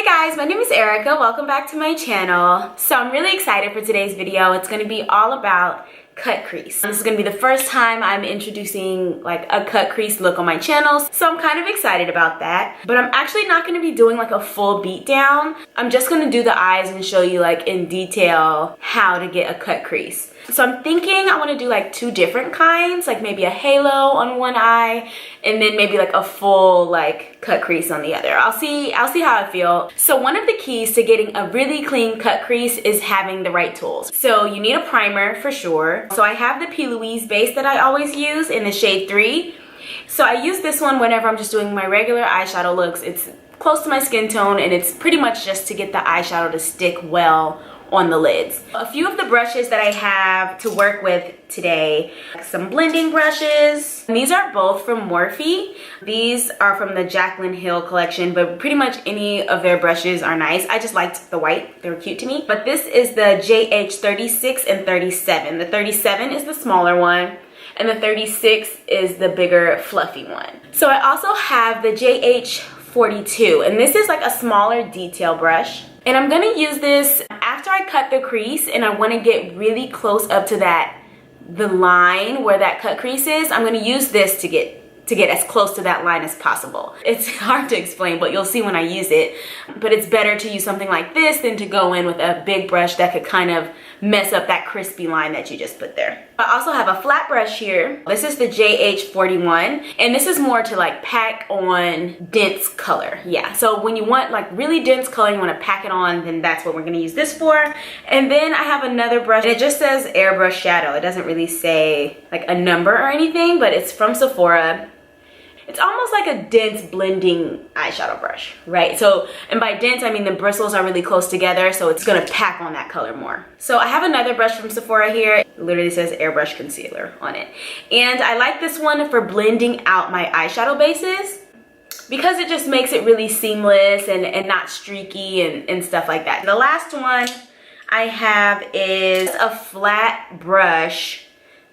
Guys, my name is Erica. Welcome back to my channel. So I'm really excited for today's video. It's going to be all about cut crease. This is going to be the first time I'm introducing like a cut crease look on my channel, so I'm kind of excited about that. But I'm actually not going to be doing like a full beat down. I'm just going to do the eyes and show you like in detail how to get a cut crease. So I'm thinking I want to do like two different kinds, like maybe a halo on one eye and then maybe like a full like cut crease on the other. I'll see how I feel. So one of the keys to getting a really clean cut crease is having the right tools. So you need a primer for sure. So I have the P. Louise base that I always use in the shade 3. So I use this one whenever I'm just doing my regular eyeshadow looks. It's close to my skin tone and it's pretty much just to get the eyeshadow to stick well on the lids. A few of the brushes that I have to work with today, some blending brushes. These are both from Morphe. These are from the Jaclyn Hill collection, but pretty much any of their brushes are nice. I just liked the white, they were cute to me. But this is the JH36 and 37. The 37 is the smaller one and the 36 is the bigger fluffy one. So I also have the JH42 and this is like a smaller detail brush. And I'm gonna use this after I cut the crease and I wanna get really close up to the line where that cut crease is. I'm gonna use this to get as close to that line as possible. It's hard to explain, but you'll see when I use it. But it's better to use something like this than to go in with a big brush that could kind of mess up that crispy line that you just put there. I also have a flat brush here. This is the JH41, and this is more to like pack on dense color. Yeah, so when you want like really dense color, you want to pack it on, then that's what we're gonna use this for. And then I have another brush, and it just says airbrush shadow. It doesn't really say like a number or anything, but it's from Sephora. It's almost like a dense blending eyeshadow brush, right? So, and by dense, I mean the bristles are really close together, so it's gonna pack on that color more. So I have another brush from Sephora here. It literally says airbrush concealer on it. And I like this one for blending out my eyeshadow bases because it just makes it really seamless and not streaky and stuff like that. The last one I have is a flat brush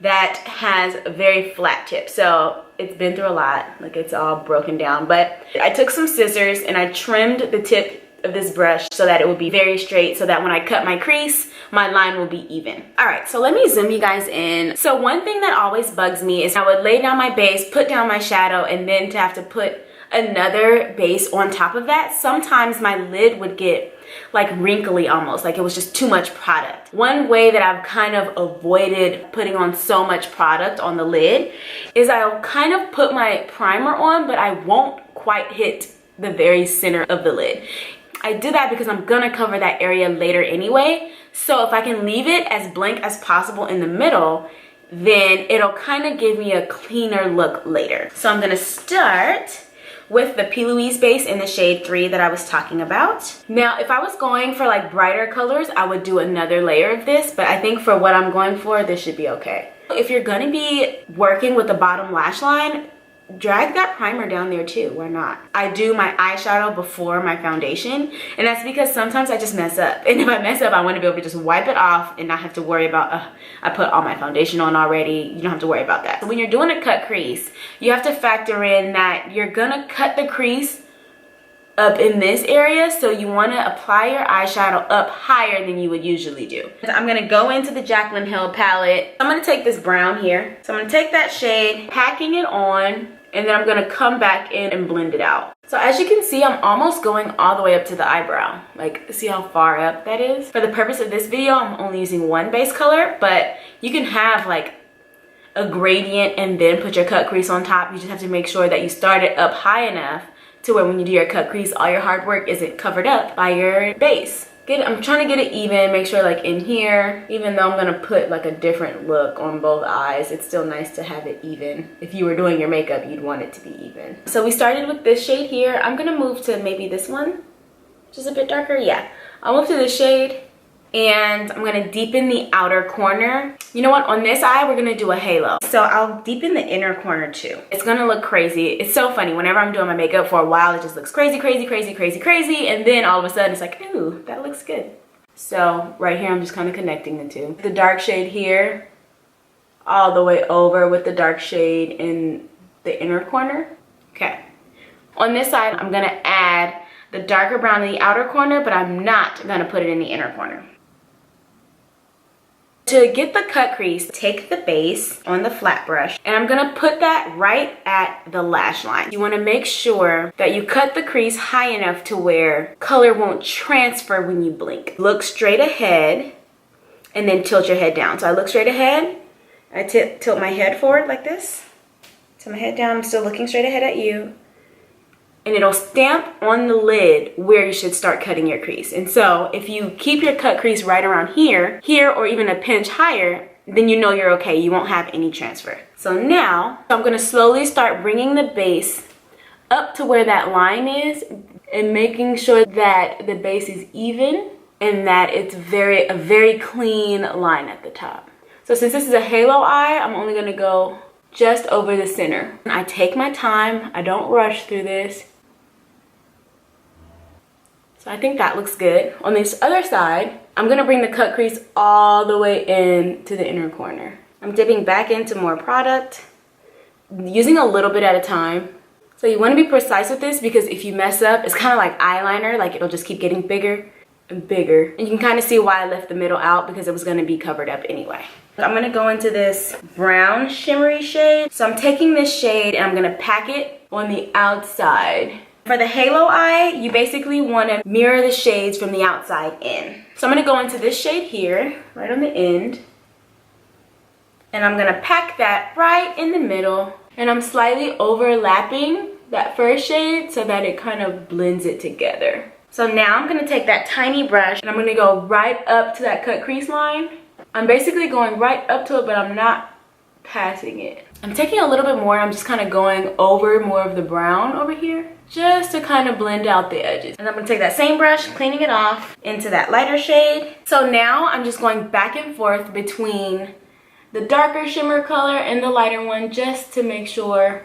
that has a very flat tip. So it's been through a lot, like it's all broken down, but I took some scissors and I trimmed the tip of this brush so that it would be very straight, so that when I cut my crease, my line will be even. All right, so let me zoom you guys in. So one thing that always bugs me is I would lay down my base, put down my shadow, and then to have to put another base on top of that. Sometimes my lid would get like wrinkly almost, like it was just too much product. One way that I've kind of avoided putting on so much product on the lid is I'll kind of put my primer on, but I won't quite hit the very center of the lid. I do that because I'm gonna cover that area later anyway. So if I can leave it as blank as possible in the middle, then it'll kind of give me a cleaner look later. So I'm gonna start with the P. Louise base in the shade 3 that I was talking about. Now, if I was going for like brighter colors, I would do another layer of this, but I think for what I'm going for, this should be okay. If you're gonna be working with the bottom lash line, drag that primer down there too, why not? I do my eyeshadow before my foundation, and that's because sometimes I just mess up. And if I mess up, I want to be able to just wipe it off and not have to worry about, I put all my foundation on already. You don't have to worry about that. So when you're doing a cut crease, you have to factor in that you're gonna cut the crease up in this area, so you want to apply your eyeshadow up higher than you would usually do. I'm going to go into the Jaclyn Hill palette. I'm going to take this brown here. So I'm going to take that shade, packing it on, and then I'm going to come back in and blend it out. So as you can see, I'm almost going all the way up to the eyebrow. Like, see how far up that is? For the purpose of this video, I'm only using one base color, but you can have like a gradient and then put your cut crease on top. You just have to make sure that you start it up high enough to where when you do your cut crease, all your hard work isn't covered up by your base. I'm trying to get it even, make sure like in here, even though I'm gonna put like a different look on both eyes, it's still nice to have it even. If you were doing your makeup, you'd want it to be even. So we started with this shade here. I'm gonna move to maybe this one, which is a bit darker. Yeah, I'll move to this shade and I'm gonna deepen the outer corner. You know what, on this eye, we're gonna do a halo. So I'll deepen the inner corner too. It's gonna look crazy. It's so funny, whenever I'm doing my makeup for a while, it just looks crazy, crazy, crazy, crazy, crazy, and then all of a sudden it's like, ooh, that looks good. So right here, I'm just kind of connecting the two. The dark shade here, all the way over with the dark shade in the inner corner. Okay. On this side, I'm gonna add the darker brown in the outer corner, but I'm not gonna put it in the inner corner. To get the cut crease, take the base on the flat brush and I'm gonna put that right at the lash line. You wanna make sure that you cut the crease high enough to where color won't transfer when you blink. Look straight ahead and then tilt your head down. So I look straight ahead, I tilt my head forward like this. Tilt my head down, I'm still looking straight ahead at you. And it'll stamp on the lid where you should start cutting your crease. And so if you keep your cut crease right around here, or even a pinch higher, then you know you're okay. You won't have any transfer. So now I'm gonna slowly start bringing the base up to where that line is and making sure that the base is even and that it's a very clean line at the top. So since this is a halo eye, I'm only gonna go just over the center. I take my time, I don't rush through this. So I think that looks good. On this other side, I'm gonna bring the cut crease all the way in to the inner corner. I'm dipping back into more product, using a little bit at a time. So you wanna be precise with this because if you mess up, it's kind of like eyeliner, like it'll just keep getting bigger and bigger. And you can kind of see why I left the middle out because it was gonna be covered up anyway. I'm gonna go into this brown shimmery shade. So I'm taking this shade and I'm gonna pack it on the outside. For the halo eye, you basically want to mirror the shades from the outside in. So I'm going to go into this shade here, right on the end. And I'm going to pack that right in the middle. And I'm slightly overlapping that first shade so that it kind of blends it together. So now I'm going to take that tiny brush and I'm going to go right up to that cut crease line. I'm basically going right up to it, but I'm not passing it. I'm taking a little bit more. I'm just kind of going over more of the brown over here, just to kind of blend out the edges. And I'm gonna take that same brush, cleaning it off into that lighter shade. So now I'm just going back and forth between the darker shimmer color and the lighter one just to make sure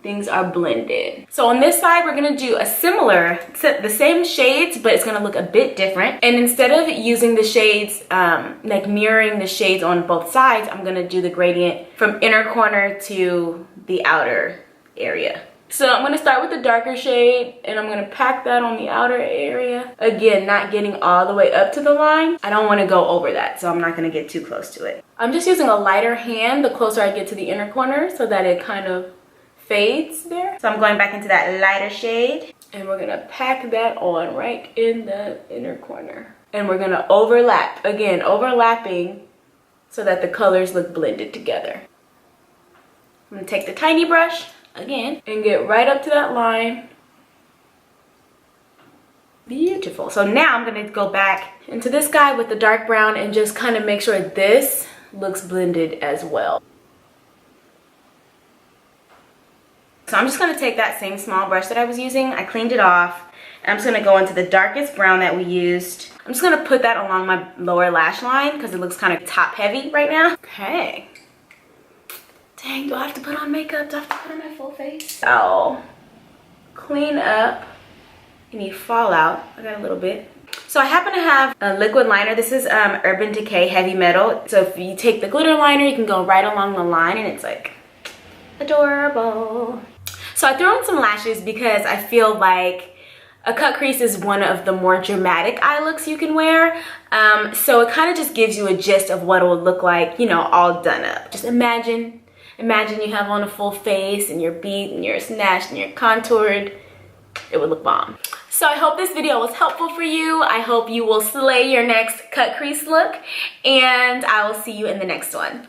things are blended. So on this side, we're gonna do a similar, the same shades, but it's gonna look a bit different. And instead of using the shades, like mirroring the shades on both sides, I'm gonna do the gradient from inner corner to the outer area. So I'm gonna start with the darker shade and I'm gonna pack that on the outer area. Again, not getting all the way up to the line. I don't wanna go over that, so I'm not gonna get too close to it. I'm just using a lighter hand the closer I get to the inner corner so that it kind of fades there. So I'm going back into that lighter shade and we're gonna pack that on right in the inner corner. And we're gonna overlap, again, overlapping so that the colors look blended together. I'm gonna take the tiny brush again and get right up to that line. Beautiful. So now I'm gonna go back into this guy with the dark brown and just kind of make sure this looks blended as well. So I'm just gonna take that same small brush that I was using, I cleaned it off, and I'm just gonna go into the darkest brown that we used. I'm just gonna put that along my lower lash line because it looks kind of top heavy right now. Okay. Dang, do I have to put on makeup? Do I have to put on my full face? So, clean up any fallout. I got a little bit. So I happen to have a liquid liner. This is Urban Decay Heavy Metal. So if you take the glitter liner, you can go right along the line and it's like adorable. So I threw on some lashes because I feel like a cut crease is one of the more dramatic eye looks you can wear. So it kind of just gives you a gist of what it would look like, you know, all done up. Just imagine you have on a full face and you're beat and you're snatched and you're contoured. It would look bomb. So I hope this video was helpful for you. I hope you will slay your next cut crease look and I will see you in the next one.